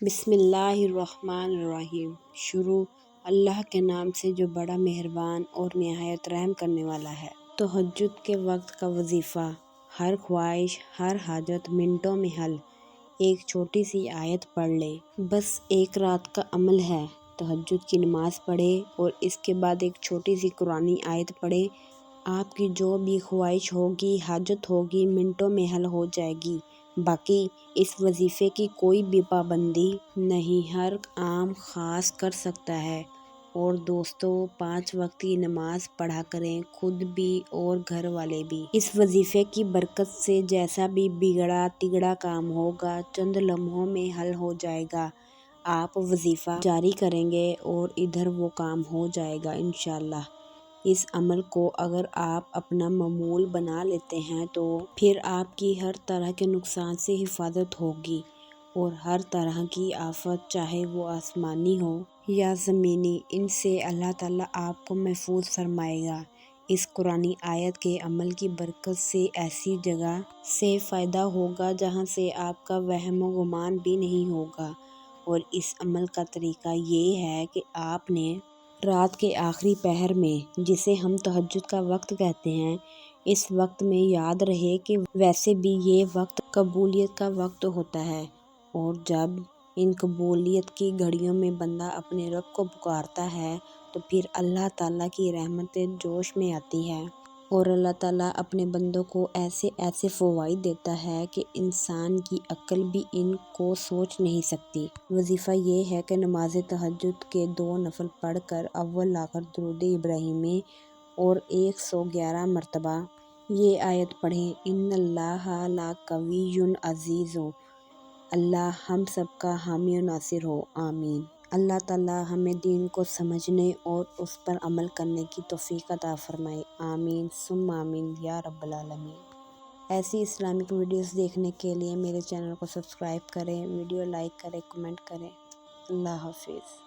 بسم اللہ الرحمن الرحیم۔ شروع اللہ کے نام سے جو بڑا مہربان اور نہایت رحم کرنے والا ہے۔ تہجد کے وقت کا وظیفہ: ہر خواہش، ہر حاجت منٹوں میں حل۔ ایک چھوٹی سی آیت پڑھ لیں، بس ایک رات کا عمل ہے۔ تہجد کی نماز پڑھیں اور اس کے بعد ایک چھوٹی سی قرآنی آیت پڑھیں۔ آپ کی جو بھی خواہش ہوگی، حاجت ہوگی، منٹوں میں حل ہو جائے گی۔ باقی اس وظیفے کی کوئی بھی پابندی نہیں، ہر عام خاص کر سکتا ہے۔ اور دوستو، 5 وقت کی نماز پڑھا کریں، خود بھی اور گھر والے بھی۔ اس وظیفے کی برکت سے جیسا بھی بگڑا تگڑا کام ہوگا، چند لمحوں میں حل ہو جائے گا۔ آپ وظیفہ جاری کریں گے اور ادھر وہ کام ہو جائے گا انشاءاللہ۔ اس عمل کو اگر آپ اپنا معمول بنا لیتے ہیں تو پھر آپ کی ہر طرح کے نقصان سے حفاظت ہوگی اور ہر طرح کی آفت، چاہے وہ آسمانی ہو یا زمینی، ان سے اللہ تعالیٰ آپ کو محفوظ فرمائے گا۔ اس قرآنی آیت کے عمل کی برکت سے ایسی جگہ سے فائدہ ہوگا جہاں سے آپ کا وہم و گمان بھی نہیں ہوگا۔ اور اس عمل کا طریقہ یہ ہے کہ آپ نے رات کے آخری پہر میں، جسے ہم تہجد کا وقت کہتے ہیں، اس وقت میں یاد رہے کہ ویسے بھی یہ وقت قبولیت کا وقت ہوتا ہے، اور جب ان قبولیت کی گھڑیوں میں بندہ اپنے رب کو پکارتا ہے تو پھر اللہ تعالیٰ کی رحمتیں جوش میں آتی ہے، اور اللہ تعالیٰ اپنے بندوں کو ایسے ایسے فوائد دیتا ہے کہ انسان کی عقل بھی ان کو سوچ نہیں سکتی۔ وظیفہ یہ ہے کہ نماز تہجد کے 2 نفل پڑھ کر اول آخر درود ابراہیمی اور 111 مرتبہ یہ آیت پڑھیں: ان اللہ لقوی عزیز۔ اللہ ہم سب کا حامی و ناصر ہو، آمین۔ اللہ تعالیٰ ہمیں دین کو سمجھنے اور اس پر عمل کرنے کی توفیق عطا فرمائے، آمین ثم آمین یا رب العالمین۔ ایسی اسلامک ویڈیوز دیکھنے کے لیے میرے چینل کو سبسکرائب کریں، ویڈیو لائک کریں، کمنٹ کریں۔ اللہ حافظ۔